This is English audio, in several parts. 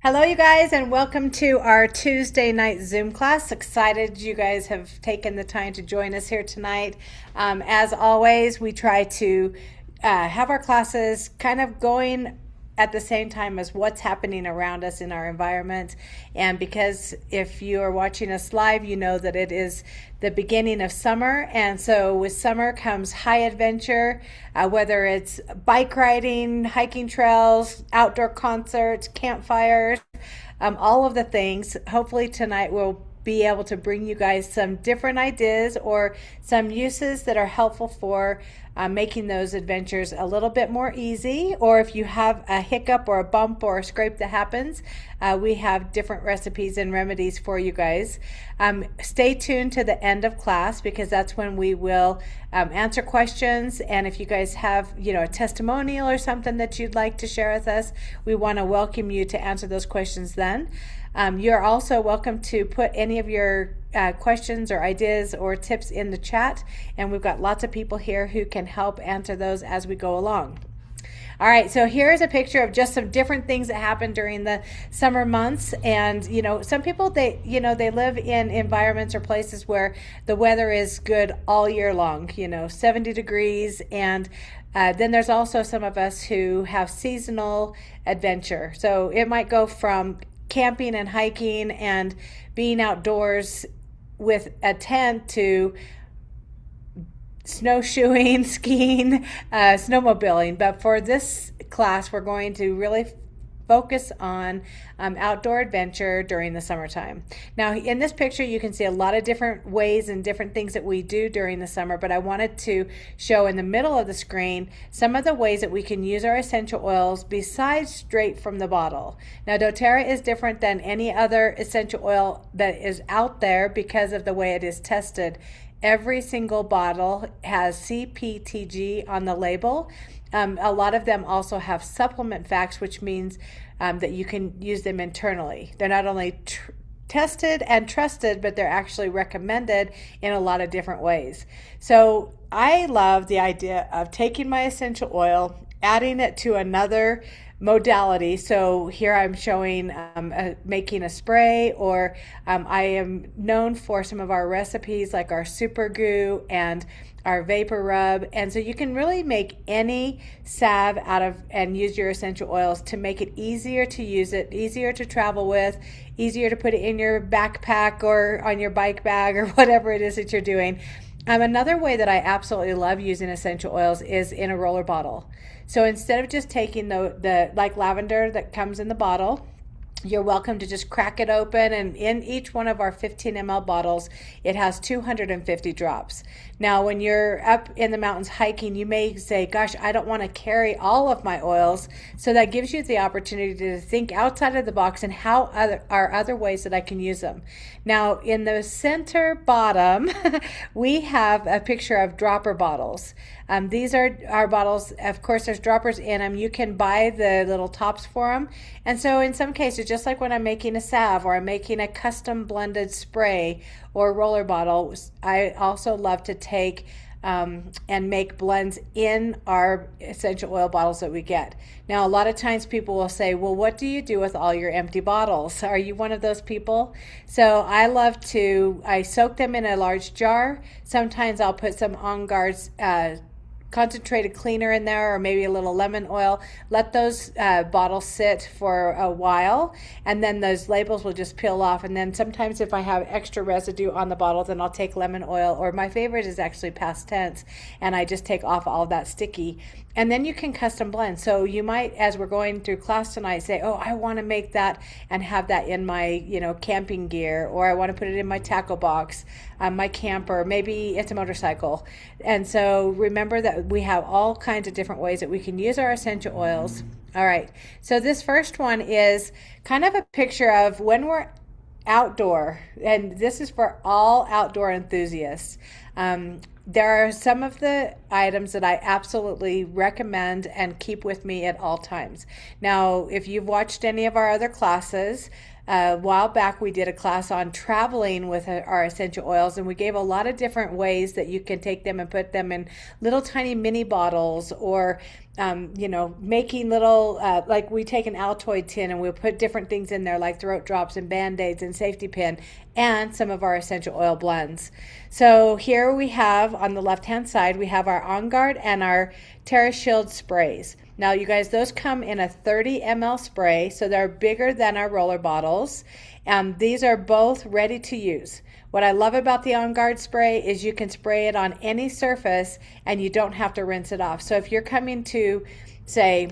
Hello, you guys, and welcome to our Tuesday night Zoom class. Excited you guys have taken the time to join us here tonight. As always, we try to have our classes kind of going at the same time as what's happening around us in our environment. And because if you are watching us live, you know that it is the beginning of summer. And so with summer comes high adventure, whether it's bike riding, hiking trails, outdoor concerts, campfires, all of the things. Hopefully tonight we'll be able to bring you guys some different ideas or some uses that are helpful for making those adventures a little bit more easy. Or if you have a hiccup or a bump or a scrape that happens, we have different recipes and remedies for you guys. Stay tuned to the end of class because that's when we will answer questions. And if you guys have, a testimonial or something that you'd like to share with us, we want to welcome you to answer those questions then. You're also welcome to put any of your questions or ideas or tips in the chat, and we've got lots of people here who can help answer those as we go along. All right, so here's a picture of just some different things that happen during the summer months. And, some people, they live in environments or places where the weather is good all year long, 70 degrees. And then there's also some of us who have seasonal adventure. So it might go from camping and hiking and being outdoors with a tent to snowshoeing, skiing, snowmobiling. But for this class, we're going to really focus on outdoor adventure during the summertime. Now, in this picture, you can see a lot of different ways and different things that we do during the summer, but I wanted to show in the middle of the screen some of the ways that we can use our essential oils besides straight from the bottle. Now, doTERRA is different than any other essential oil that is out there because of the way it is tested. Every single bottle has CPTG on the label. A lot of them also have supplement facts, which means that you can use them internally. They're not only tested and trusted, but they're actually recommended in a lot of different ways. So I love the idea of taking my essential oil, adding it to another modality. So here I'm showing making a spray, or I am known for some of our recipes like our super goo and our vapor rub. And so you can really make any salve out of and use your essential oils to make it easier to use it, easier to travel with, easier to put it in your backpack or on your bike bag or whatever it is that you're doing. Another way that I absolutely love using essential oils is in a roller bottle. So instead of just taking the like lavender that comes in the bottle, you're welcome to just crack it open, and in each one of our 15 ml bottles, it has 250 drops. Now, when you're up in the mountains hiking, you may say, gosh, I don't want to carry all of my oils. So that gives you the opportunity to think outside of the box and how are other ways that I can use them. Now, in the center bottom, we have a picture of dropper bottles. These are our bottles. Of course, there's droppers in them. You can buy the little tops for them. And so in some cases, just like when I'm making a salve or I'm making a custom blended spray or roller bottle, I also love to take and make blends in our essential oil bottles that we get. Now, a lot of times people will say, well, what do you do with all your empty bottles? Are you one of those people? So I soak them in a large jar. Sometimes I'll put some On Guard's concentrated cleaner in there, or maybe a little lemon oil. Let those bottles sit for a while, and then those labels will just peel off. And then sometimes if I have extra residue on the bottle, then I'll take lemon oil, or my favorite is actually past tense, and I just take off all that sticky. And then you can custom blend. So you might, as we're going through class tonight, say, oh, I want to make that and have that in my camping gear, or I want to put it in my tackle box, my camper, maybe it's a motorcycle. And so remember that we have all kinds of different ways that we can use our essential oils. All right, so this first one is kind of a picture of when we're outdoor, and this is for all outdoor enthusiasts. There are some of the items that I absolutely recommend and keep with me at all times. Now, if you've watched any of our other classes, a while back we did a class on traveling with our essential oils, and we gave a lot of different ways that you can take them and put them in little tiny mini bottles, or making little, like we take an Altoid tin and we'll put different things in there like throat drops and Band-Aids and safety pin and some of our essential oil blends. So here we have on the left-hand side, we have our On Guard and our Terra Shield sprays. Now, you guys, those come in a 30 ml spray, so they're bigger than our roller bottles. These are both ready to use. What I love about the On Guard spray is you can spray it on any surface and you don't have to rinse it off. So if you're coming to, say,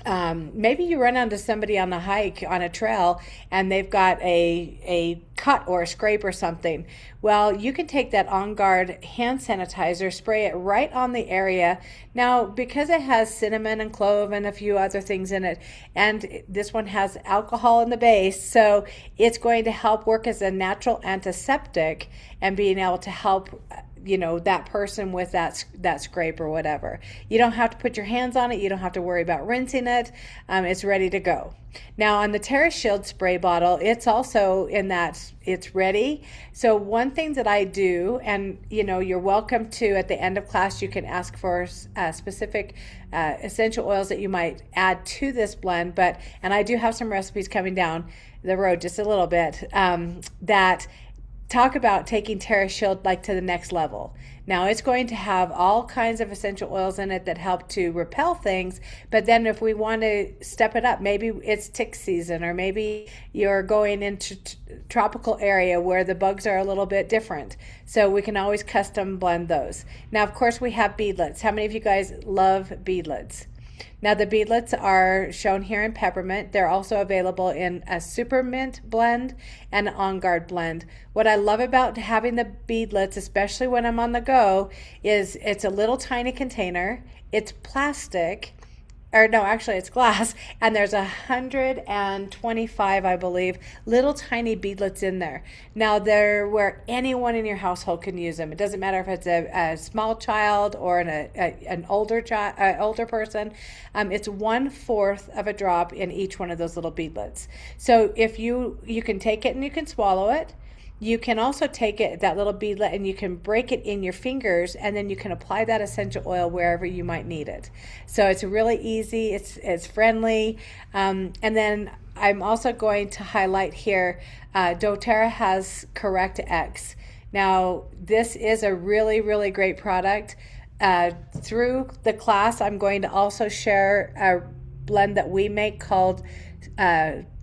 maybe you run onto somebody on a hike on a trail and they've got a cut or a scrape or something. Well, you can take that On Guard hand sanitizer, spray it right on the area. Now, because it has cinnamon and clove and a few other things in it, and this one has alcohol in the base, so it's going to help work as a natural antiseptic and being able to help that person with that scrape or whatever. You don't have to put your hands on it. You don't have to worry about rinsing it. It's ready to go. Now on the Terra Shield spray bottle, it's also in that it's ready. So one thing that I do, and you're welcome to at the end of class, you can ask for specific essential oils that you might add to this blend. And I do have some recipes coming down the road just a little bit that talk about taking Terra Shield like to the next level. Now it's going to have all kinds of essential oils in it that help to repel things, but then if we want to step it up, maybe it's tick season, or maybe you're going into tropical area where the bugs are a little bit different. So we can always custom blend those. Now, of course, we have beadlets. How many of you guys love beadlets? Now the beadlets are shown here in peppermint. They're also available in a super mint blend and an On Guard blend. What I love about having the beadlets, especially when I'm on the go, is it's a little tiny container. It's plastic. Or no, actually it's glass, and there's 125, I believe, little tiny beadlets in there. Now they're where anyone in your household can use them. It doesn't matter if it's a small child or an older person. It's 1/4 of a drop in each one of those little beadlets. So if you can take it and you can swallow it. You can also take that little beadlet, and you can break it in your fingers, and then you can apply that essential oil wherever you might need it. So it's really easy, it's friendly. And then I'm also going to highlight here, doTERRA has Correct X. Now this is a really, really great product. Through the class, I'm going to also share a blend that we make called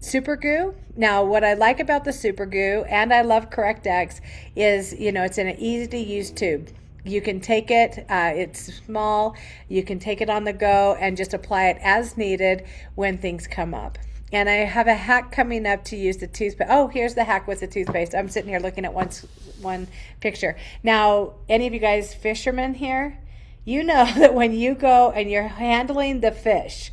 Super Goo. Now, what I like about the Super Goo, and I love Correct X, is it's in an easy to use tube. You can take it, it's small, you can take it on the go and just apply it as needed when things come up. And I have a hack coming up to use the toothpaste. Oh, here's the hack with the toothpaste. I'm sitting here looking at one picture. Now, any of you guys fishermen here, you know that when you go and you're handling the fish,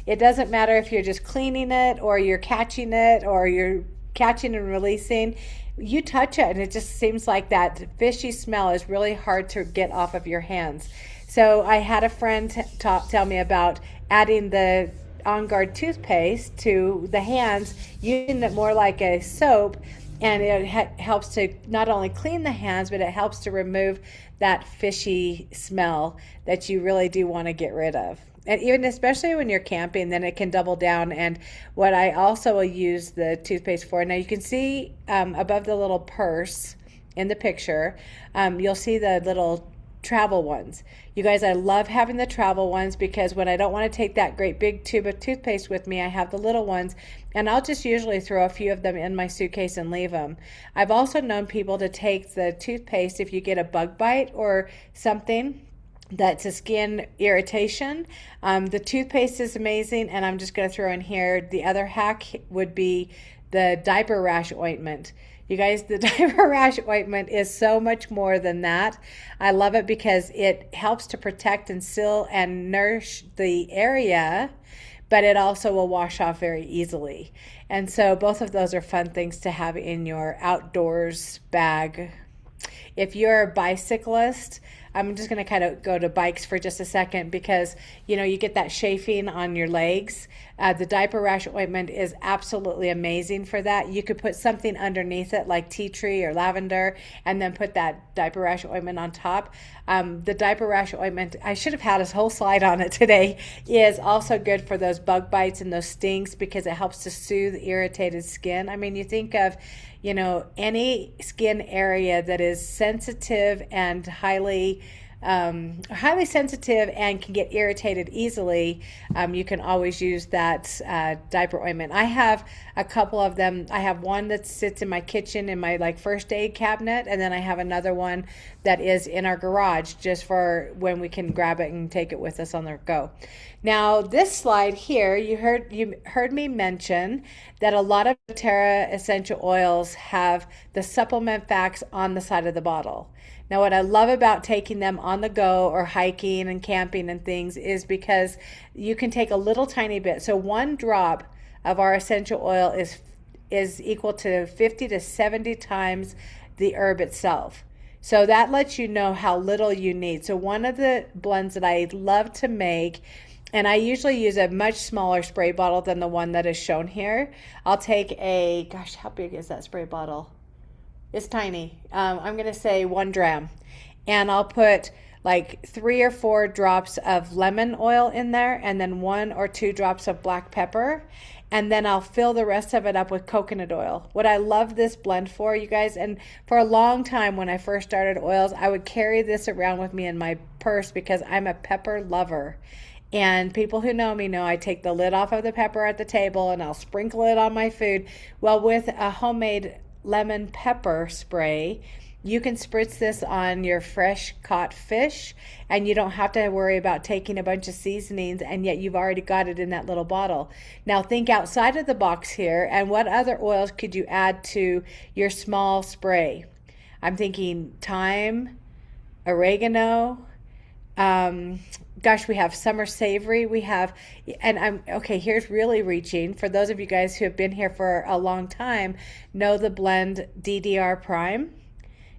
it doesn't matter if you're just cleaning it or you're catching it or you're catching and releasing. You touch it and it just seems like that fishy smell is really hard to get off of your hands. So I had a friend tell me about adding the On Guard toothpaste to the hands, using it more like a soap, and it helps to not only clean the hands, but it helps to remove that fishy smell that you really do want to get rid of. And even especially when you're camping, then it can double down. And what I also will use the toothpaste for, now you can see above the little purse in the picture, you'll see the little travel ones. You guys, I love having the travel ones because when I don't want to take that great big tube of toothpaste with me, I have the little ones, and I'll just usually throw a few of them in my suitcase and leave them. I've also known people to take the toothpaste if you get a bug bite or something that's a skin irritation. The toothpaste is amazing, and I'm just going to throw in here, the other hack would be the diaper rash ointment. You guys, the diaper rash ointment is so much more than that. I love it because it helps to protect and seal and nourish the area, but it also will wash off very easily. And so both of those are fun things to have in your outdoors bag. If you're a bicyclist, I'm just going to kind of go to bikes for just a second because, you get that chafing on your legs. The diaper rash ointment is absolutely amazing for that. You could put something underneath it like tea tree or lavender and then put that diaper rash ointment on top. The diaper rash ointment, I should have had a whole slide on it today, is also good for those bug bites and those stings because it helps to soothe irritated skin. I mean, you think of, any skin area that is sensitive and highly sensitive and can get irritated easily, you can always use that diaper ointment. I have a couple of them. I have one that sits in my kitchen in my first aid cabinet, and then I have another one that is in our garage just for when we can grab it and take it with us on the go. Now, this slide here, you heard me mention that a lot of doTERRA essential oils have the supplement facts on the side of the bottle. Now, what I love about taking them on the go or hiking and camping and things is because you can take a little tiny bit. So 1 drop of our essential oil is equal to 50 to 70 times the herb itself. So that lets you know how little you need. So one of the blends that I love to make, and I usually use a much smaller spray bottle than the one that is shown here. I'll take gosh, how big is that spray bottle? It's tiny. I'm going to say 1 dram. And I'll put 3 or 4 drops of lemon oil in there and then 1 or 2 drops of black pepper. And then I'll fill the rest of it up with coconut oil. What I love this blend for, you guys, and for a long time when I first started oils, I would carry this around with me in my purse because I'm a pepper lover. And people who know me know I take the lid off of the pepper at the table and I'll sprinkle it on my food. Well, with a homemade lemon pepper spray, you can spritz this on your fresh caught fish and you don't have to worry about taking a bunch of seasonings, and yet you've already got it in that little bottle. Now think outside of the box here, and what other oils could you add to your small spray? I'm thinking thyme, oregano, gosh, we have summer savory. We have, and here's really reaching. For those of you guys who have been here for a long time, know the blend DDR Prime.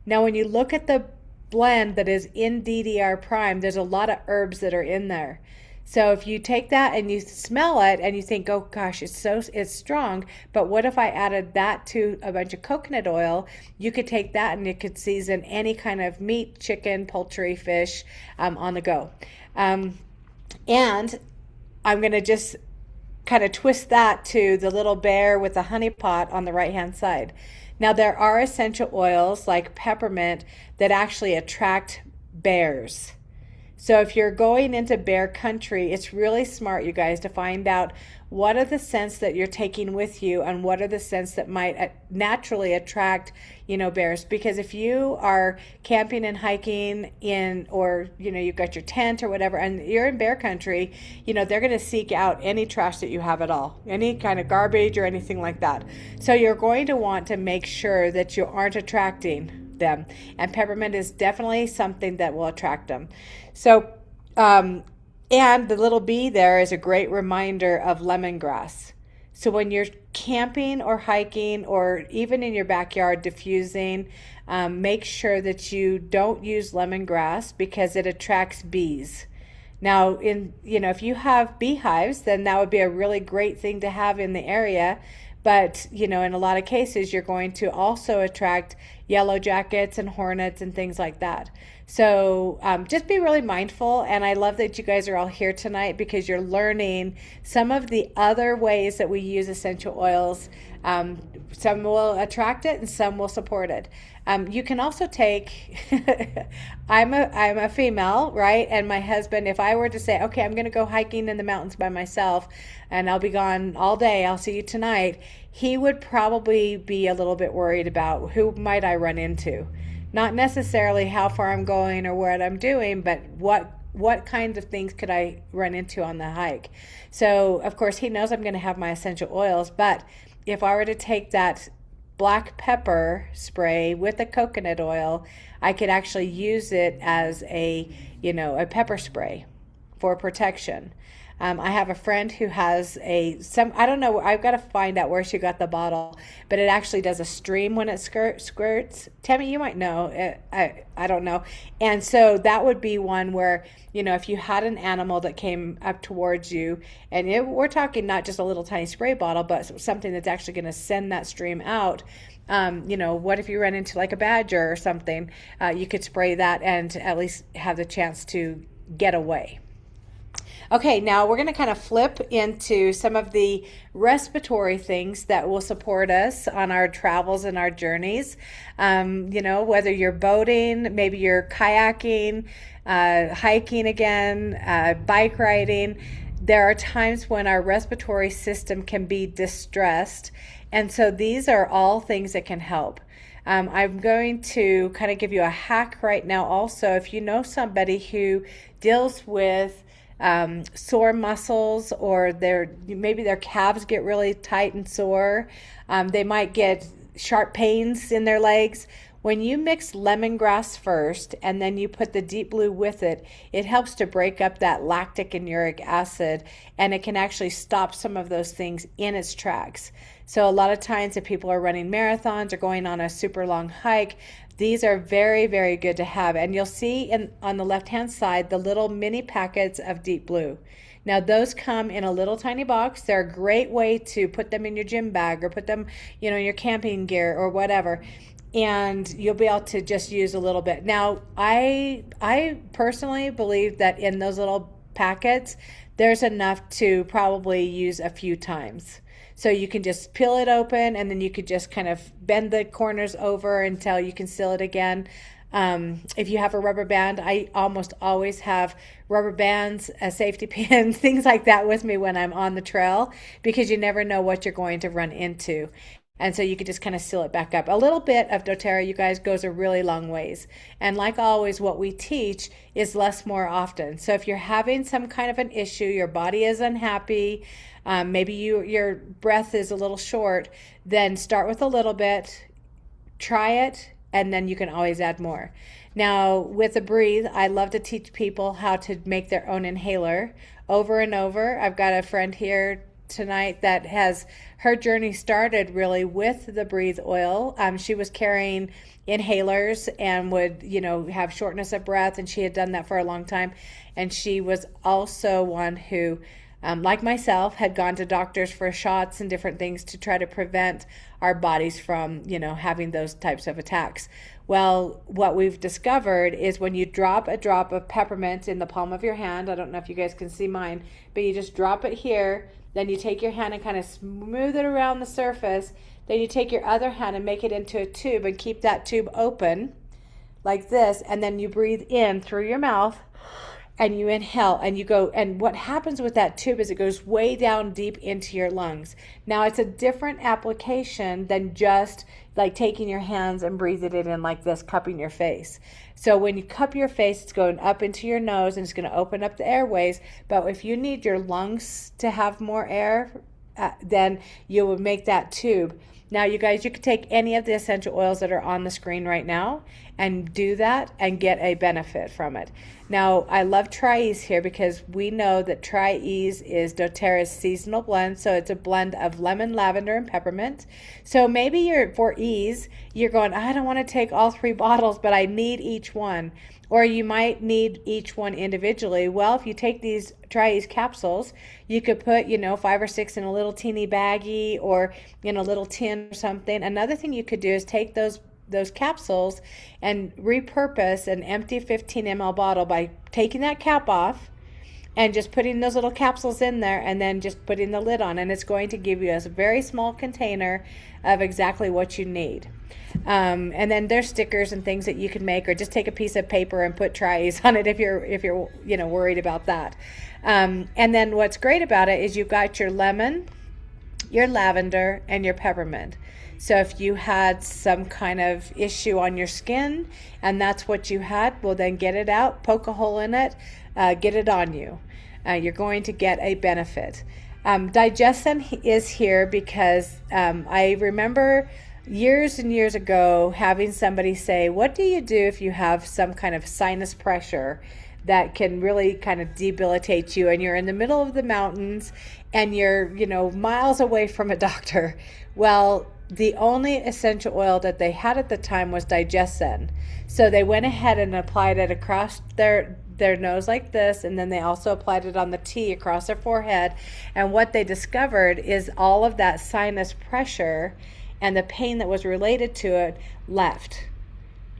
Now, when you look at the blend that is in DDR Prime, there's a lot of herbs that are in there. So if you take that and you smell it and you think, oh gosh, it's strong, but what if I added that to a bunch of coconut oil? You could take that and it could season any kind of meat, chicken, poultry, fish on the go. And I'm going to just kind of twist that to the little bear with the honey pot on the right hand side. Now, there are essential oils like peppermint that actually attract bears. So if you're going into bear country, it's really smart, you guys, to find out what are the scents that you're taking with you and what are the scents that might naturally attract, bears. Because if you are camping and hiking or, you've got your tent or whatever, and you're in bear country, they're going to seek out any trash that you have at all, any kind of garbage or anything like that. So you're going to want to make sure that you aren't attracting them. And peppermint is definitely something that will attract them. So, and the little bee there is a great reminder of lemongrass. So when you're camping or hiking or even in your backyard diffusing, make sure that you don't use lemongrass because it attracts bees. Now, if you have beehives, then that would be a really great thing to have in the area. But, in a lot of cases, you're going to also attract yellow jackets and hornets and things like that. So just be really mindful. And I love that you guys are all here tonight because you're learning some of the other ways that we use essential oils. Some will attract it and some will support it. You can also take, I'm a female, right? And my husband, if I were to say, okay, I'm going to go hiking in the mountains by myself and I'll be gone all day, I'll see you tonight, he would probably be a little bit worried about who might I run into. Not necessarily how far I'm going or what I'm doing, but what kinds of things could I run into on the hike. So, of course, he knows I'm going to have my essential oils, but if I were to take that black pepper spray with the coconut oil, I could actually use it as a pepper spray for protection. I have a friend who has I don't know, I've got to find out where she got the bottle, but it actually does a stream when it squirts. Tammy, you might know. I don't know. And so that would be one where, if you had an animal that came up towards you, and we're talking not just a little tiny spray bottle, but something that's actually going to send that stream out. What if you run into like a badger or something? You could spray that and at least have the chance to get away. Okay, now we're going to kind of flip into some of the respiratory things that will support us on our travels and our journeys. Whether you're boating, maybe you're kayaking, hiking again, bike riding, there are times when our respiratory system can be distressed. And so these are all things that can help. I'm going to kind of give you a hack right now also. If you know somebody who deals with sore muscles, or maybe their calves get really tight and sore, they might get sharp pains in their legs. When you mix lemongrass first and then you put the deep blue with it, it helps to break up that lactic and uric acid, and it can actually stop some of those things in its tracks. So a lot of times if people are running marathons or going on a super long hike, these are very, very good to have. And you'll see on the left-hand side the little mini packets of deep blue. Now those come in a little tiny box. They're a great way to put them in your gym bag or put them, in your camping gear or whatever. And you'll be able to just use a little bit. Now, I personally believe that in those little packets, there's enough to probably use a few times. So you can just peel it open, and then you could just kind of bend the corners over until you can seal it again. If you have a rubber band, I almost always have rubber bands, a safety pin, things like that with me when I'm on the trail, because you never know what you're going to run into. And so you could just kind of seal it back up. A little bit of doTERRA, you guys, goes a really long ways. And like always, what we teach is less more often. So if you're having some kind of an issue, your body is unhappy, maybe your breath is a little short, then start with a little bit, try it, and then you can always add more. Now, with the Breathe, I love to teach people how to make their own inhaler over and over. I've got a friend here tonight that has her journey started really with the Breathe oil. She was carrying inhalers and would, have shortness of breath, and she had done that for a long time. And she was also one who, like myself, had gone to doctors for shots and different things to try to prevent our bodies from, having those types of attacks. Well, what we've discovered is when you drop a drop of peppermint in the palm of your hand, I don't know if you guys can see mine, but you just drop it here. Then you take your hand and kind of smooth it around the surface. Then you take your other hand and make it into a tube and keep that tube open like this. And then you breathe in through your mouth and you inhale and you go. And what happens with that tube is it goes way down deep into your lungs. Now it's a different application than just like taking your hands and breathing it in like this, cupping your face. So when you cup your face, it's going up into your nose and it's going to open up the airways. But if you need your lungs to have more air, then you would make that tube. Now, you guys, you could take any of the essential oils that are on the screen right now and do that and get a benefit from it. Now, I love Tri-Ease here because we know that Tri-Ease is doTERRA's seasonal blend. So it's a blend of lemon, lavender, and peppermint. So maybe for ease, you're going, I don't want to take all 3 bottles, but I need each one. Or you might need each one individually. Well, if you take these Tri-Ease capsules, you could put, 5 or 6 in a little teeny baggie or in a little tin or something. Another thing you could do is take those capsules and repurpose an empty 15 ml bottle by taking that cap off and just putting those little capsules in there and then just putting the lid on. And it's going to give you a very small container of exactly what you need. And then there's stickers and things that you can make, or just take a piece of paper and put Tri-Ease on it if you're worried about that. And then what's great about it is you've got your lemon, your lavender, and your peppermint. So if you had some kind of issue on your skin and that's what you had, well, then get it out, poke a hole in it, get it on you. You're going to get a benefit. Digestin is here because I remember years and years ago having somebody say, what do you do if you have some kind of sinus pressure that can really kind of debilitate you, and you're in the middle of the mountains and you're, miles away from a doctor. Well, the only essential oil that they had at the time was Digestin. So they went ahead and applied it across their nose like this, and then they also applied it on the T across their forehead. And what they discovered is all of that sinus pressure and the pain that was related to it left.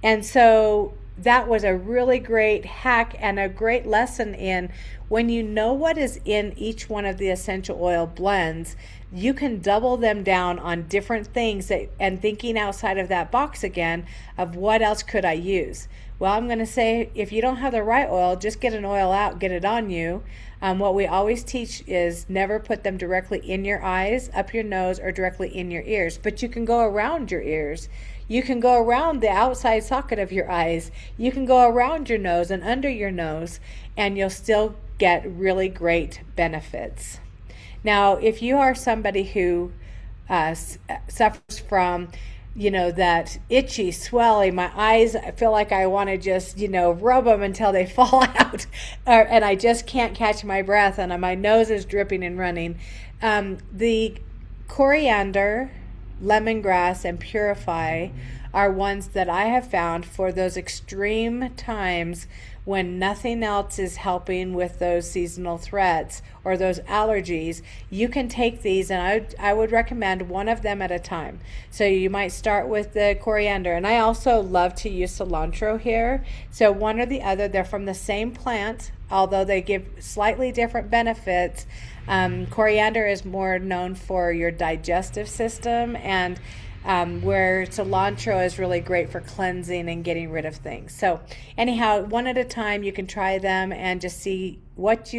And so that was a really great hack and a great lesson in when you know what is in each one of the essential oil blends, you can double them down on different things and thinking outside of that box again of what else could I use. Well, I'm going to say if you don't have the right oil, just get an oil out, get it on you. What we always teach is never put them directly in your eyes, up your nose, or directly in your ears. But you can go around your ears. You can go around the outside socket of your eyes. You can go around your nose and under your nose, and you'll still get really great benefits. Now, if you are somebody who suffers from that itchy, swelling, my eyes, I feel like I want to just, rub them until they fall out, and I just can't catch my breath, and my nose is dripping and running. The coriander, lemongrass, and purify are ones that I have found for those extreme times when nothing else is helping with those seasonal threats or those allergies. You can take these, and I would recommend one of them at a time. So you might start with the coriander, and I also love to use cilantro here. So one or the other, they're from the same plant, although they give slightly different benefits. Coriander is more known for your digestive system, and where cilantro is really great for cleansing and getting rid of things. So anyhow, one at a time, you can try them and just see what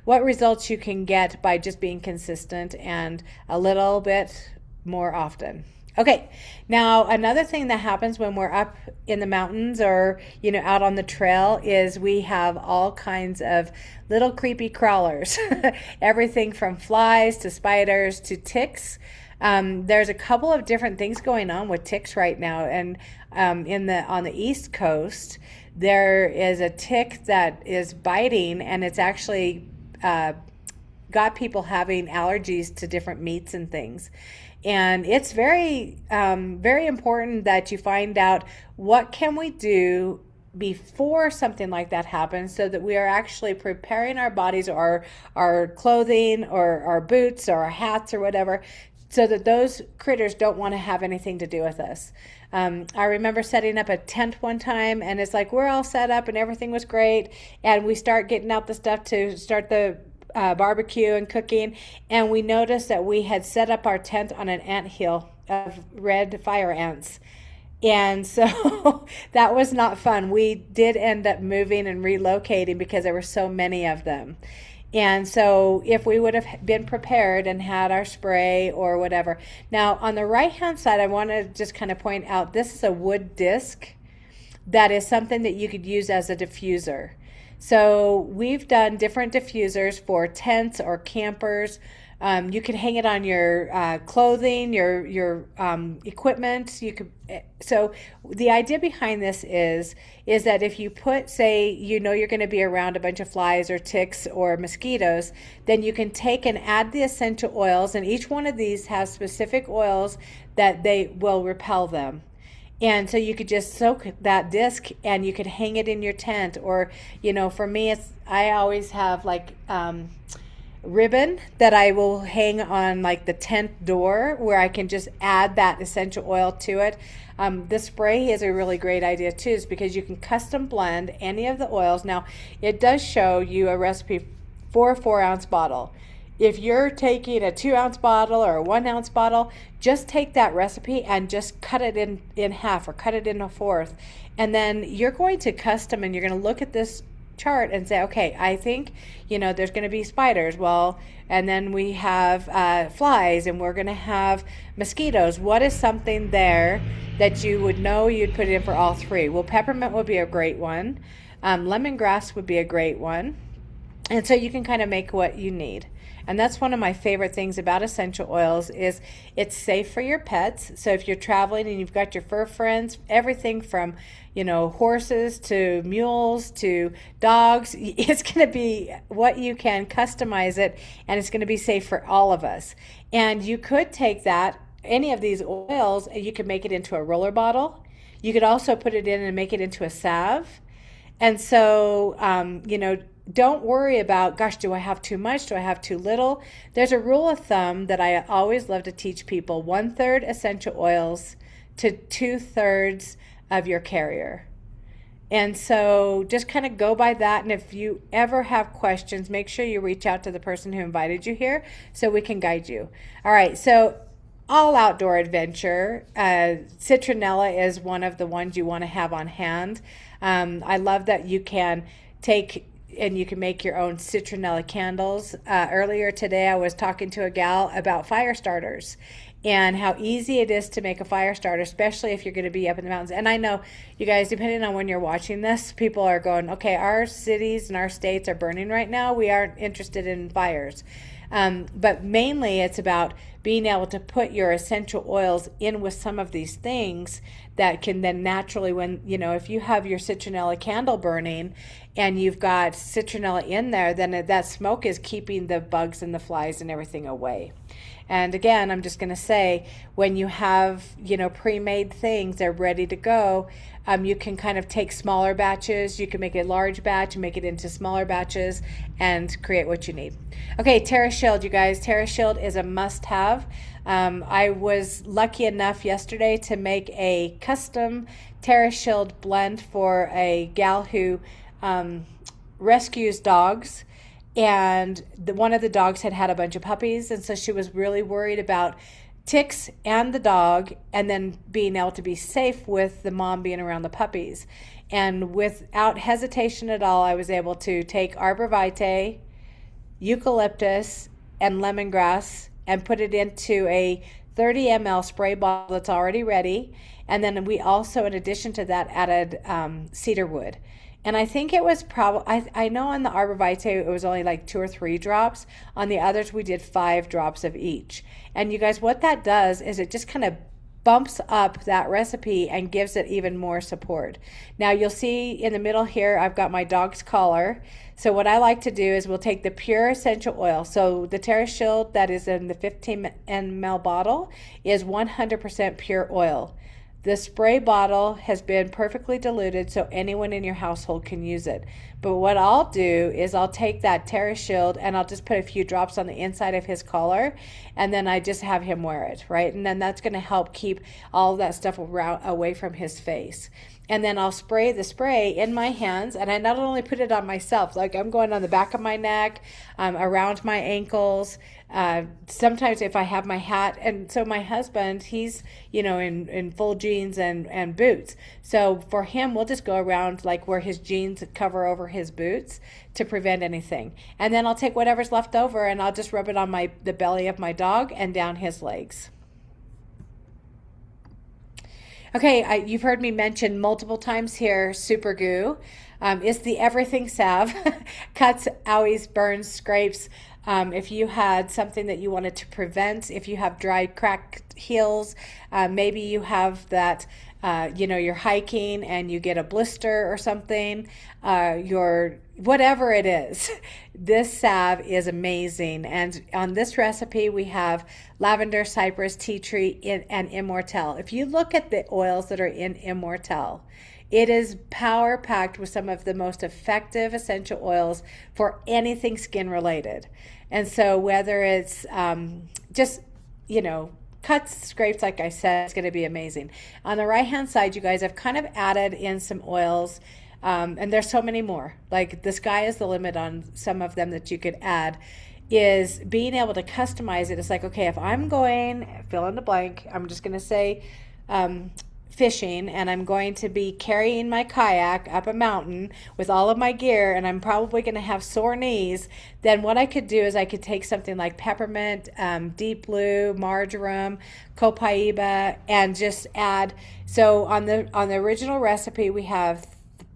results you can get by just being consistent and a little bit more often. Okay, now another thing that happens when we're up in the mountains or out on the trail is we have all kinds of little creepy crawlers, everything from flies to spiders to ticks. There's a couple of different things going on with ticks right now, and on the East Coast there is a tick that is biting, and it's actually got people having allergies to different meats and things. And it's very very important that you find out what can we do before something like that happens, so that we are actually preparing our bodies or our clothing or our boots or our hats or whatever, so that those critters don't want to have anything to do with us. I remember setting up a tent one time, and it's like we're all set up and everything was great, and we start getting out the stuff to start the barbecue and cooking, and we noticed that we had set up our tent on an anthill of red fire ants. And so that was not fun. We did end up moving and relocating because there were so many of them. And so if we would have been prepared and had our spray or whatever. Now on the right hand side, I want to just kind of point out, this is a wood disc that is something that you could use as a diffuser. So we've done different diffusers for tents or campers. You can hang it on your clothing, your equipment. So the idea behind this is that if you put, say, you're going to be around a bunch of flies or ticks or mosquitoes, then you can take and add the essential oils, and each one of these has specific oils that they will repel them. And so you could just soak that disc and you could hang it in your tent, or for me, I always have like ribbon that I will hang on like the tent door, where I can just add that essential oil to it. The spray is a really great idea too, is because you can custom blend any of the oils. Now it does show you a recipe for a 4-ounce bottle. If you're taking a 2-ounce bottle or a 1-ounce bottle, just take that recipe and just cut it in half or cut it in a fourth, and then you're going to custom, and you're going to look at this chart and say, okay, I think there's going to be spiders, and then we have flies, and we're going to have mosquitoes. What is something there that you would know you'd put in for all three? Well, peppermint would be a great one. Lemongrass would be a great one. And so you can kind of make what you need. And that's one of my favorite things about essential oils is it's safe for your pets. So if you're traveling and you've got your fur friends, everything from, you know, horses to mules to dogs, it's going to be what you can customize it, and it's going to be safe for all of us. And you could take that, any of these oils, and you could make it into a roller bottle. You could also put it in and make it into a salve. And so, you know, don't worry about, gosh, do I have too much? Do I have too little? There's a rule of thumb that I always love to teach people: 1/3 essential oils to 2/3 of your carrier. And so just kind of go by that. And if you ever have questions, make sure you reach out to the person who invited you here so we can guide you. All right, so all outdoor adventure, citronella is one of the ones you want to have on hand. I love that you can take and you can make your own citronella candles. Earlier today, I was talking to a gal about fire starters and how easy it is to make a fire starter, especially if you're going to be up in the mountains. And I know, you guys, depending on when you're watching this, people are going, okay, our cities and our states are burning right now. We aren't interested in fires. But mainly it's about being able to put your essential oils in with some of these things that can then naturally, when, you know, if you have your citronella candle burning and you've got citronella in there, then that smoke is keeping the bugs and the flies and everything away. And again, I'm just going to say, when you have, you know, pre-made things, they're ready to go. You can kind of take smaller batches. You can make a large batch and make it into smaller batches and create what you need. Okay, TerraShield, you guys. TerraShield is a must-have. I was lucky enough yesterday to make a custom TerraShield blend for a gal who rescues dogs. And one of the dogs had a bunch of puppies, and so she was really worried about ticks and the dog, and then being able to be safe with the mom being around the puppies. And without hesitation at all, I was able to take arborvitae, eucalyptus, and lemongrass and put it into a 30 ml spray bottle that's already ready. And then we also, in addition to that, added cedar wood. And I think it was probably, I know on the arborvitae it was only like 2 or 3 drops. On the others we did 5 drops of each. And you guys, what that does is it just kind of bumps up that recipe and gives it even more support. Now you'll see in the middle here I've got my dog's collar. So what I like to do is we'll take the pure essential oil. So the TerraShield that is in the 15 ml bottle is 100% pure oil. The spray bottle has been perfectly diluted so anyone in your household can use it. But what I'll do is I'll take that TerraShield and I'll just put a few drops on the inside of his collar, and then I just have him wear it, right? And then that's going to help keep all of that stuff away from his face. And then I'll spray the spray in my hands, and I not only put it on myself, like I'm going on the back of my neck, around my ankles, sometimes if I have my hat. And so my husband, he's, you know, in full jeans and boots. So for him, we'll just go around like where his jeans cover over his boots to prevent anything. And then I'll take whatever's left over and I'll just rub it on the belly of my dog and down his legs. Okay, you've heard me mention multiple times here, Super Goo. It's the everything salve. Cuts, owies, burns, scrapes. If you had something that you wanted to prevent, if you have dry, cracked heels, maybe you have that, you know, you're hiking and you get a blister or something, whatever it is, this salve is amazing. And on this recipe, we have lavender, cypress, tea tree, and immortelle. If you look at the oils that are in immortelle, it is power packed with some of the most effective essential oils for anything skin related. And so whether it's just, you know, cuts, scrapes, like I said, it's going to be amazing. On the right hand side, you guys, I've kind of added in some oils, and there's so many more. Like the sky is the limit on some of them that you could add. Is being able to customize it. It's like, okay, if I'm going, fill in the blank, I'm just going to say fishing, and I'm going to be carrying my kayak up a mountain with all of my gear, and I'm probably going to have sore knees, then what I could do is I could take something like peppermint, deep blue, marjoram, copaiba, and just add. So on the original recipe we have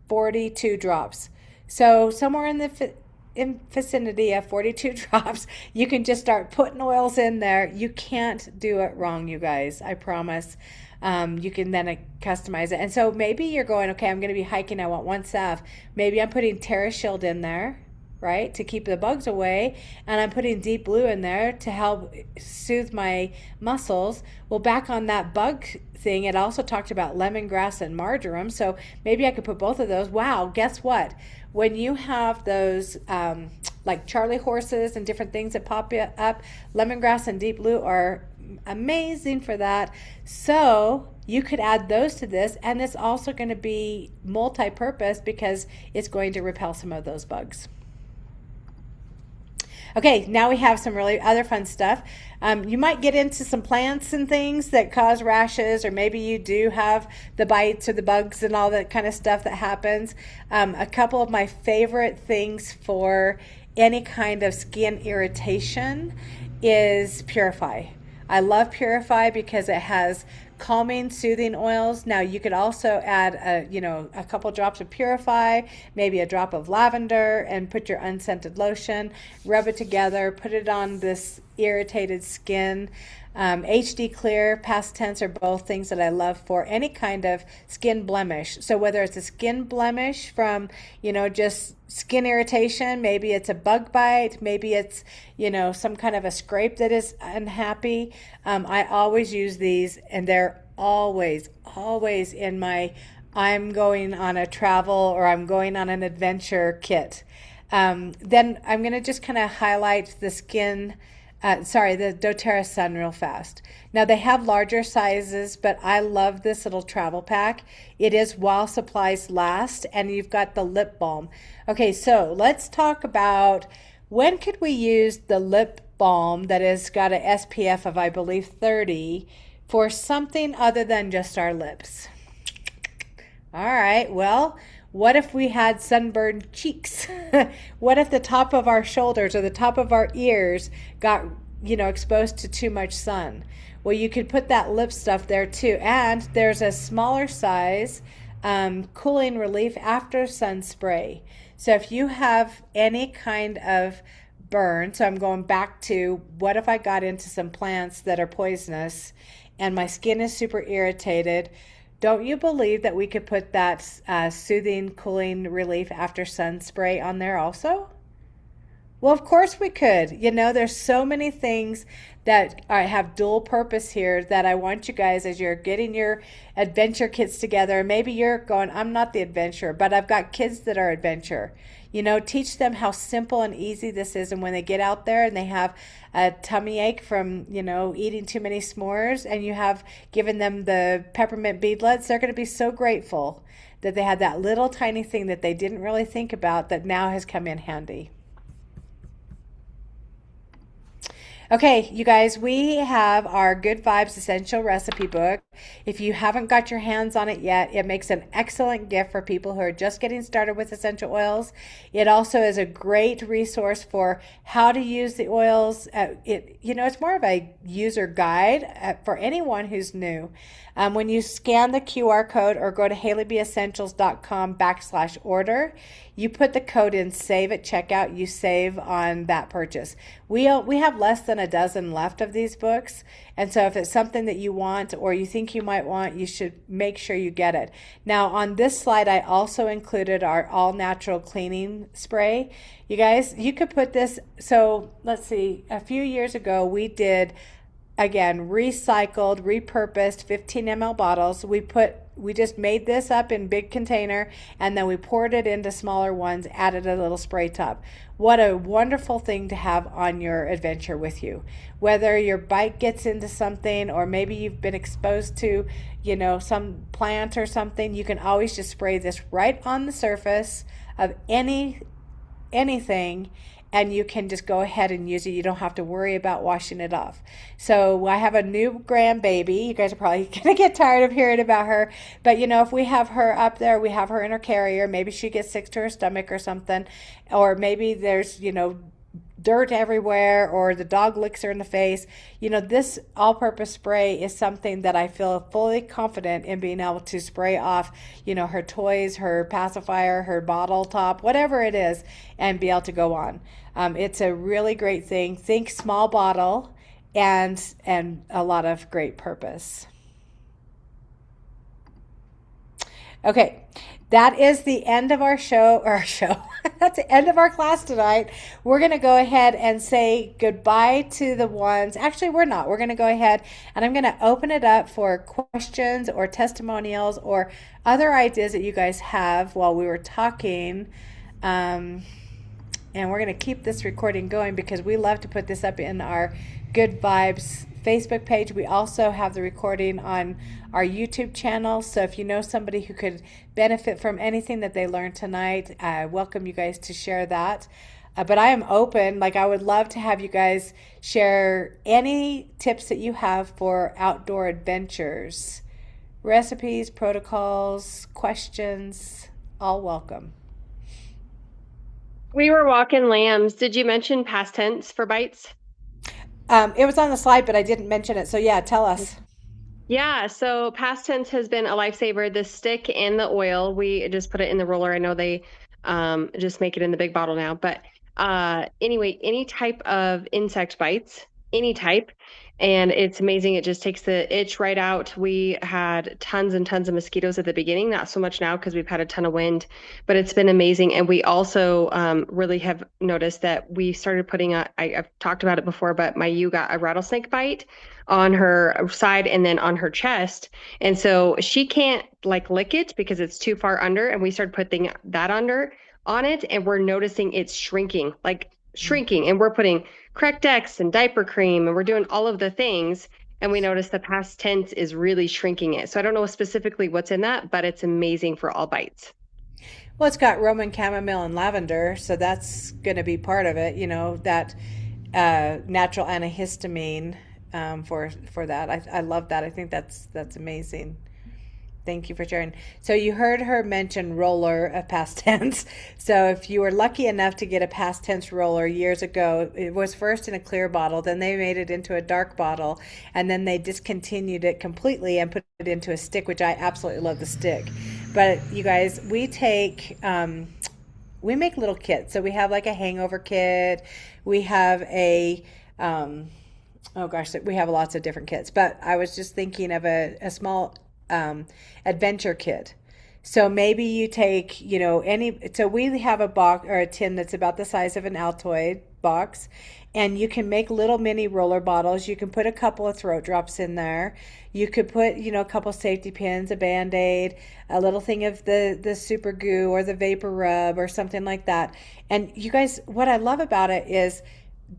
42 drops. So somewhere in the in vicinity of 42 drops, you can just start putting oils in there. You can't do it wrong, you guys. I promise. You can then customize it. And so maybe you're going, okay, I'm going to be hiking. I want one salve. Maybe I'm putting TerraShield in there, right, to keep the bugs away, and I'm putting Deep Blue in there to help soothe my muscles. Well, back on that bug thing, it also talked about lemongrass and marjoram, so maybe I could put both of those. Wow, guess what? When you have those like Charlie horses and different things that pop up, lemongrass and Deep Blue are amazing for that. So you could add those to this, and it's also going to be multi-purpose because it's going to repel some of those bugs. Okay, now we have some really other fun stuff. You might get into some plants and things that cause rashes, or maybe you do have the bites or the bugs and all that kind of stuff that happens. A couple of my favorite things for any kind of skin irritation is Purify. I love Purify because it has calming, soothing oils. Now you could also add a couple drops of Purify, maybe a drop of lavender, and put your unscented lotion, rub it together, put it on this irritated skin. HD Clear, past tense, are both things that I love for any kind of skin blemish. So whether it's a skin blemish from, just skin irritation, maybe it's a bug bite, maybe it's, some kind of a scrape that is unhappy. I always use these, and they're always in my I'm going on a travel or I'm going on an adventure kit. Then I'm going to just kind of highlight the the doTERRA Sun real fast. Now they have larger sizes, but I love this little travel pack. It is while supplies last, and you've got the lip balm. Okay, so let's talk about when could we use the lip balm that has got an SPF of, I believe, 30 for something other than just our lips. All right, well, what if we had sunburned cheeks? What if the top of our shoulders or the top of our ears got, exposed to too much sun? Well, you could put that lip stuff there too. And there's a smaller size cooling relief after sun spray. So if you have any kind of burn, so I'm going back to what if I got into some plants that are poisonous and my skin is super irritated, don't you believe that we could put that soothing, cooling relief after sun spray on there also? Well, of course we could. There's so many things that have dual purpose here that I want you guys, as you're getting your adventure kits together, maybe you're going, I'm not the adventurer, but I've got kids that are adventure. Teach them how simple and easy this is. And when they get out there and they have a tummy ache from, eating too many s'mores, and you have given them the peppermint beadlets, they're going to be so grateful that they had that little tiny thing that they didn't really think about that now has come in handy. Okay, you guys, we have our Good Vibes Essential Recipe book. If you haven't got your hands on it yet, it makes an excellent gift for people who are just getting started with essential oils. It also is a great resource for how to use the oils. It's more of a user guide for anyone who's new. When you scan the QR code or go to hayleybessentials.com/order, you put the code in, save at checkout, you save on that purchase. We have less than a dozen left of these books, and so if it's something that you want or you think you might want, you should make sure you get it. Now on this slide, I also included our all-natural cleaning spray. You guys, you could put this, so let's see, a few years ago we did, again, recycled, repurposed 15 ml bottles. We just made this up in big container, and then we poured it into smaller ones, added a little spray top. What a wonderful thing to have on your adventure with you. Whether your bike gets into something, or maybe you've been exposed to, some plant or something, you can always just spray this right on the surface of anything, and you can just go ahead and use it. You don't have to worry about washing it off. So I have a new grandbaby. You guys are probably gonna get tired of hearing about her, but if we have her up there, we have her in her carrier, maybe she gets sick to her stomach or something, or maybe there's, dirt everywhere or the dog licks her in the face, this all-purpose spray is something that I feel fully confident in being able to spray off, her toys, her pacifier, her bottle top, whatever it is, and be able to go on. It's a really great thing. Think small bottle and a lot of great purpose. Okay, that is the end of our show. That's the end of our class tonight. We're going to go ahead and say goodbye to the ones. Actually, we're not. We're going to go ahead and I'm going to open it up for questions or testimonials or other ideas that you guys have while we were talking. And we're going to keep this recording going because we love to put this up in our Good Vibes Facebook page. We also have the recording on our YouTube channel. So if you know somebody who could benefit from anything that they learned tonight, I welcome you guys to share that. But I am open. I would love to have you guys share any tips that you have for outdoor adventures. Recipes, protocols, questions, all welcome. We were walking lambs. Did you mention past tense for bites? It was on the slide, but I didn't mention it. So yeah, tell us. Yeah, so past tense has been a lifesaver. The stick and the oil, we just put it in the roller. I know they just make it in the big bottle now, but anyway, any type of insect bites, any type, and it's amazing. It just takes the itch right out. We had tons and tons of mosquitoes at the beginning, not so much now because we've had a ton of wind, but it's been amazing. And we also really have noticed that we started putting I've talked about it before, but my ewe got a rattlesnake bite on her side and then on her chest. And so she can't lick it because it's too far under. And we started putting that on it, and we're noticing it's shrinking. And we're putting Correct X and diaper cream, and we're doing all of the things. And we notice the past tense is really shrinking it. So I don't know specifically what's in that, but it's amazing for all bites. Well, it's got Roman chamomile and lavender, so that's going to be part of it. That natural antihistamine for that. I love that. I think that's amazing. Thank you for sharing. So you heard her mention roller of past tense. So if you were lucky enough to get a past tense roller years ago, it was first in a clear bottle, then they made it into a dark bottle, and then they discontinued it completely and put it into a stick, which I absolutely love the stick. But you guys, we make little kits. So we have a hangover kit. We have oh gosh, we have lots of different kits. But I was just thinking of a small adventure kit. So maybe you take, so we have a box or a tin that's about the size of an Altoid box, and you can make little mini roller bottles. You can put a couple of throat drops in there. You could put, a couple safety pins, a Band-Aid, a little thing of the super goo or the vapor rub or something like that. And you guys, what I love about it is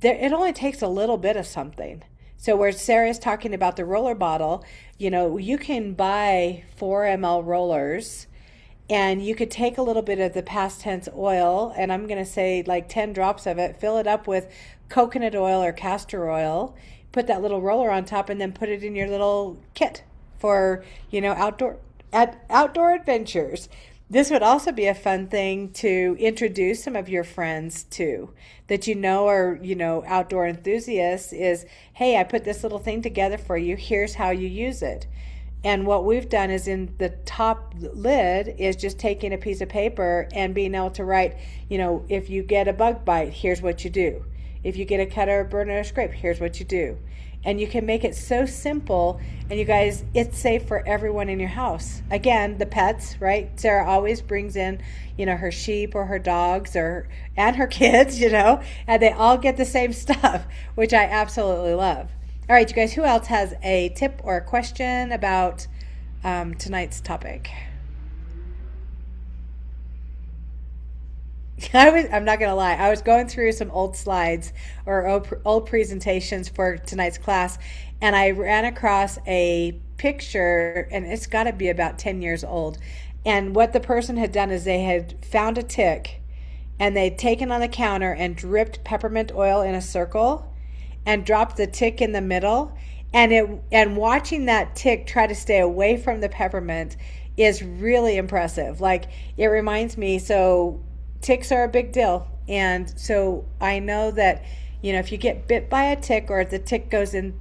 it only takes a little bit of something. So where Sarah's talking about the roller bottle, you can buy 4 ml rollers, and you could take a little bit of the past tense oil, and I'm going to say 10 drops of it, fill it up with coconut oil or castor oil, put that little roller on top, and then put it in your little kit for, outdoor adventures. This would also be a fun thing to introduce some of your friends to that are, outdoor enthusiasts is, hey, I put this little thing together for you. Here's how you use it. And what we've done is in the top lid is just taking a piece of paper and being able to write, if you get a bug bite, here's what you do. If you get a cut or a burn or a scrape, here's what you do. And you can make it so simple. And you guys, it's safe for everyone in your house. Again, the pets, right? Sarah always brings in, her sheep or her dogs and her kids, and they all get the same stuff, which I absolutely love. All right, you guys, who else has a tip or a question about tonight's topic? I'm not going to lie. I was going through some old slides or old presentations for tonight's class, and I ran across a picture, and it's got to be about 10 years old. And what the person had done is they had found a tick, and they'd taken on the counter and dripped peppermint oil in a circle and dropped the tick in the middle. And watching that tick try to stay away from the peppermint is really impressive. It reminds me, so ticks are a big deal. And so I know that, if you get bit by a tick or the tick goes in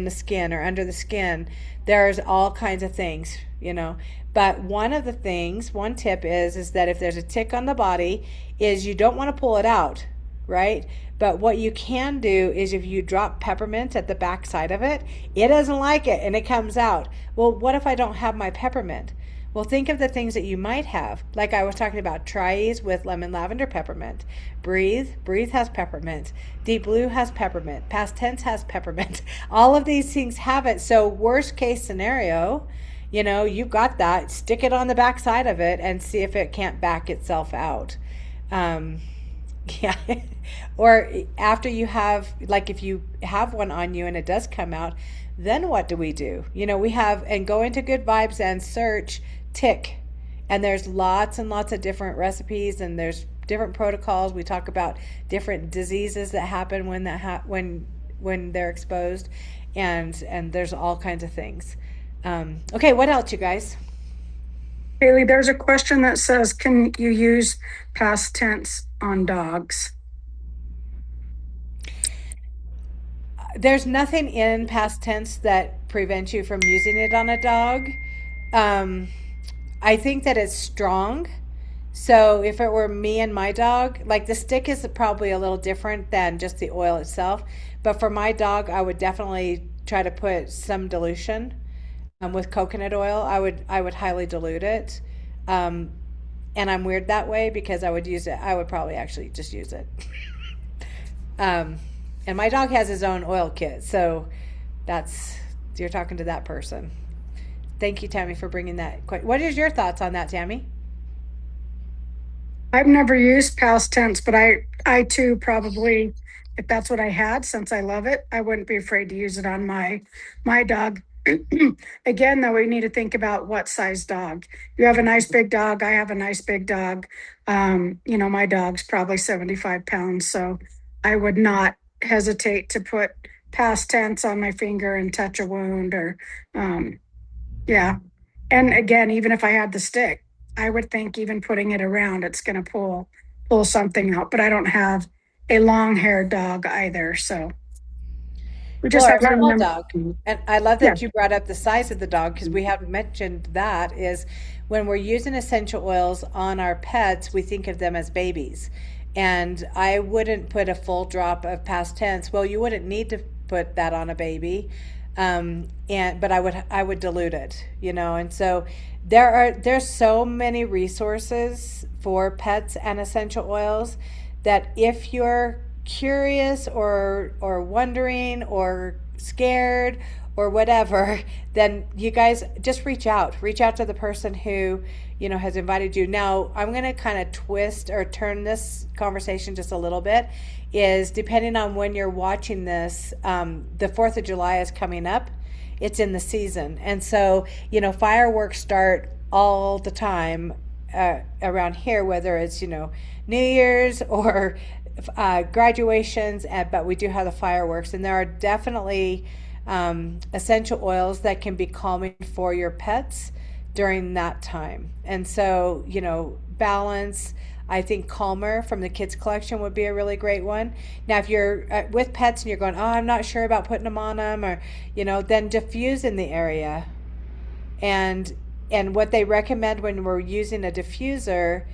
the skin or under the skin, there's all kinds of things, But one tip is that if there's a tick on the body, is you don't want to pull it out, right? But what you can do is if you drop peppermint at the back side of it, it doesn't like it and it comes out. Well, what if I don't have my peppermint? Well, think of the things that you might have. Like I was talking about, Tries with lemon, lavender, peppermint. Breathe has peppermint. Deep Blue has peppermint. Past Tense has peppermint. All of these things have it. So worst case scenario, you've got that. Stick it on the back side of it and see if it can't back itself out. Um, yeah. Or after you have, like if you have one on you and it does come out, then what do we do? We have, and go into Good Vibes and search tick. And there's lots and lots of different recipes and there's different protocols. We talk about different diseases that happen when they're exposed, and there's all kinds of things. Okay, what else, you guys? Haley, there's a question that says, can you use past tense on dogs? There's nothing in past tense that prevents you from using it on a dog. Um, I think that it's strong. So if it were me and my dog, like the stick is probably a little different than just the oil itself. But for my dog, I would definitely try to put some dilution with coconut oil. I would highly dilute it. Um, and I'm weird that way because I would use it. I would probably actually just use it. Um, and my dog has his own oil kit, so that's you're talking to that person. Thank you, Tammy, for bringing that. What is your thoughts on that, Tammy? I've never used past tense, but I too probably, if that's what I had, since I love it, I wouldn't be afraid to use it on my dog. Again, though, we need to think about what size dog. You have a nice big dog. I have a nice big dog. My dog's probably 75 pounds, so I would not hesitate to put past tense on my finger and touch a wound or, um, yeah. And again, even if I had the stick, I would think even putting it around, it's going to pull something out. But I don't have a long haired dog either, so we Well, just or have a to small remember. dog. And I love Yeah, that you brought up the size of the dog because we haven't mentioned that is when we're using essential oils on our pets, we think of them as babies. And I wouldn't put a full drop of past tense. Well, you wouldn't need to put that on a baby. But I would dilute it, and so there's so many resources for pets and essential oils that if you're curious or wondering or scared or whatever, then you guys just reach out to the person who has invited you. Now I'm going to kind of twist or turn this conversation just a little bit, is depending on when you're watching this, the 4th of July is coming up. It's in the season, and so fireworks start all the time around here, whether it's New Year's or graduations, but we do have the fireworks, and there are definitely essential oils that can be calming for your pets during that time. And so, balance. I think Calmer from the kids collection would be a really great one. Now, if you're with pets and you're going, oh, I'm not sure about putting them on them, or then diffuse in the area. And what they recommend when we're using a diffuser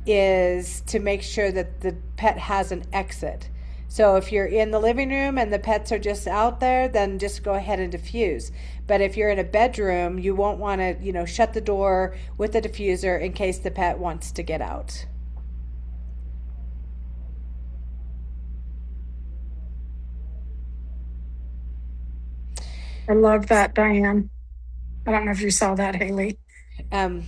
is to make sure that the pet has an exit. So if you're in the living room and the pets are just out there, then just go ahead and diffuse. But if you're in a bedroom, you won't want to, shut the door with the diffuser in case the pet wants to get out. I love that, Diane. I don't know if you saw that, Haley. Um,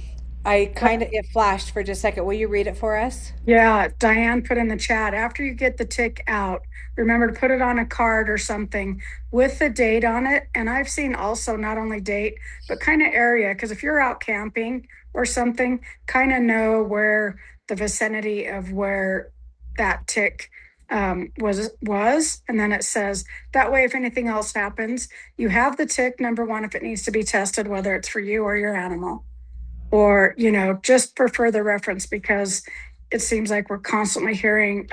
it flashed for just a second. Will you read it for us? Yeah, Diane put in the chat, after you get the tick out, remember to put it on a card or something with the date on it. And I've seen also not only date, but kind of area. Because if you're out camping or something, kind of know where the vicinity of where that tick was. And then it says that way, if anything else happens, you have the tick, number one, if it needs to be tested, whether it's for you or your animal, or just for further reference, because it seems like we're constantly hearing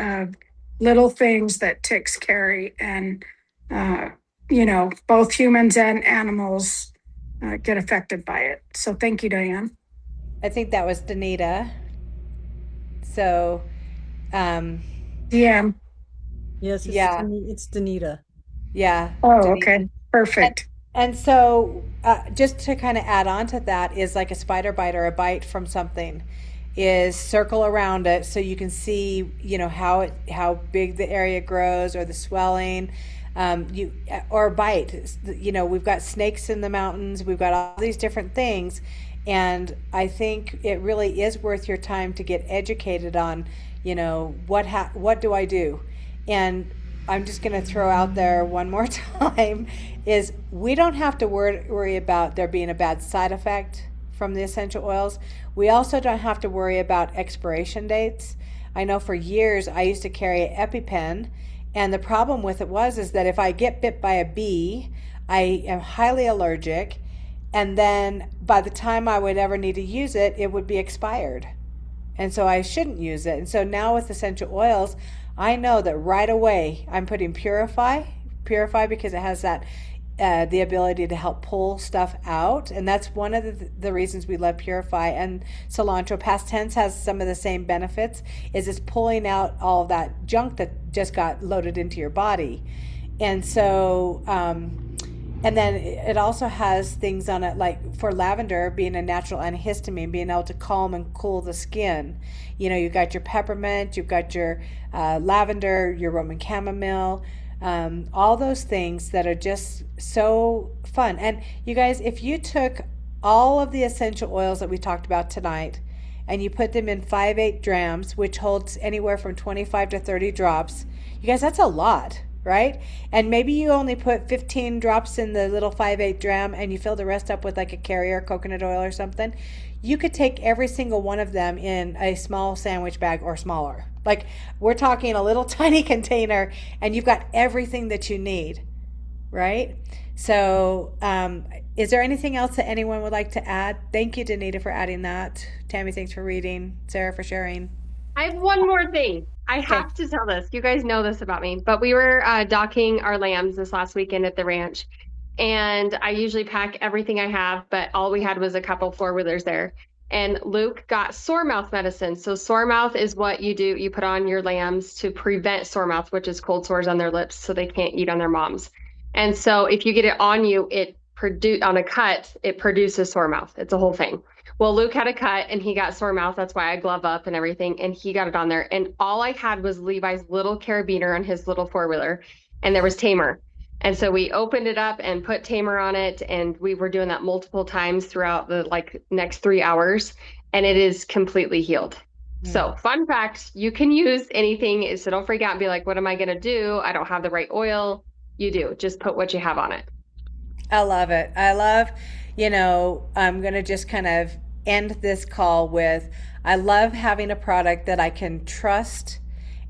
little things that ticks carry, and both humans and animals get affected by it. So thank you, Diane. I think that was Danita. So, um, Yeah. Yes, yeah, it's Danita. yeah, Oh, Danita. okay. Perfect. And so, just to kind of add on to that, is like a spider bite or a bite from something, is circle around it so you can see, how big the area grows or the swelling. Or bite. We've got snakes in the mountains. We've got all these different things, and I think it really is worth your time to get educated on, what do I do, and I'm just going to throw out there one more time is we don't have to worry about there being a bad side effect from the essential oils. We also don't have to worry about expiration dates. I know for years I used to carry an EpiPen, and the problem with it is that if I get bit by a bee, I am highly allergic, and then by the time I would ever need to use it, it would be expired, and so I shouldn't use it. And so now with essential oils, I know that right away I'm putting Purify because it has that the ability to help pull stuff out, and that's one of the reasons we love Purify. And cilantro past tense has some of the same benefits. Is it's pulling out all of that junk that just got loaded into your body, and so. And then it also has things on it like for lavender being a natural antihistamine, being able to calm and cool the skin. You've got your peppermint, you've got your lavender, your Roman chamomile, all those things that are just so fun. And you guys, if you took all of the essential oils that we talked about tonight and you put them in 5/8 drams, which holds anywhere from 25 to 30 drops, you guys, that's a lot. Right? And maybe you only put 15 drops in the little 5/8 dram and you fill the rest up with like a carrier coconut oil or something. You could take every single one of them in a small sandwich bag or smaller. Like we're talking a little tiny container, and you've got everything that you need. Right? So, is there anything else that anyone would like to add? Thank you, Danita, for adding that. Tammy, thanks for reading. Sarah, for sharing. I have one more thing. I have to tell this. You guys know this about me, but we were docking our lambs this last weekend at the ranch, and I usually pack everything I have, but all we had was a couple four-wheelers there. And Luke got sore mouth medicine. So sore mouth is what you do. You put on your lambs to prevent sore mouth, which is cold sores on their lips so they can't eat on their moms. And so if you get it on you, on a cut, it produces sore mouth. It's a whole thing. Well, Luke had a cut and he got sore mouth. That's why I glove up and everything. And he got it on there. And all I had was Levi's little carabiner on his little four-wheeler. And there was Tamer. And so we opened it up and put Tamer on it. And we were doing that multiple times throughout the next 3 hours. And it is completely healed. So fun fact, you can use anything. So don't freak out and be like, what am I going to do? I don't have the right oil. You do. Just put what you have on it. I love it. I love, I'm going to just kind of end this call with, I love having a product that I can trust,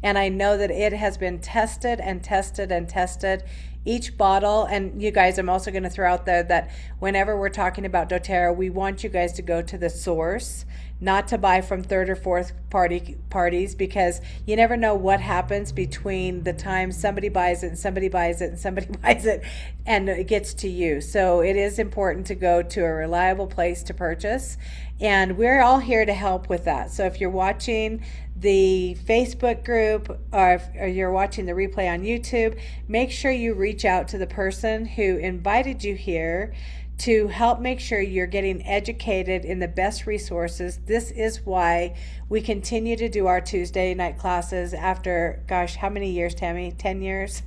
and I know that it has been tested and tested and tested. Each bottle, and you guys, I'm also going to throw out there that whenever we're talking about doTERRA, we want you guys to go to the source, not to buy from third or fourth parties, because you never know what happens between the time somebody buys it and somebody buys it and somebody buys it and it gets to you. So it is important to go to a reliable place to purchase, and we're all here to help with that. So if you're watching the Facebook group or if you're watching the replay on YouTube, make sure you reach out to the person who invited you here to help make sure you're getting educated in the best resources. This is why we continue to do our Tuesday night classes after, gosh, how many years, Tammy? 10 years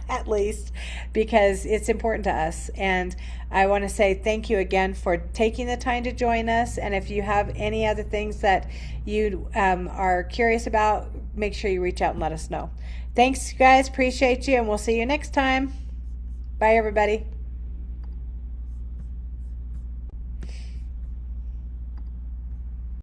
at least, because it's important to us. And I want to say thank you again for taking the time to join us. And if you have any other things that you are curious about, make sure you reach out and let us know. Thanks, guys. Appreciate you, and we'll see you next time. Bye, everybody.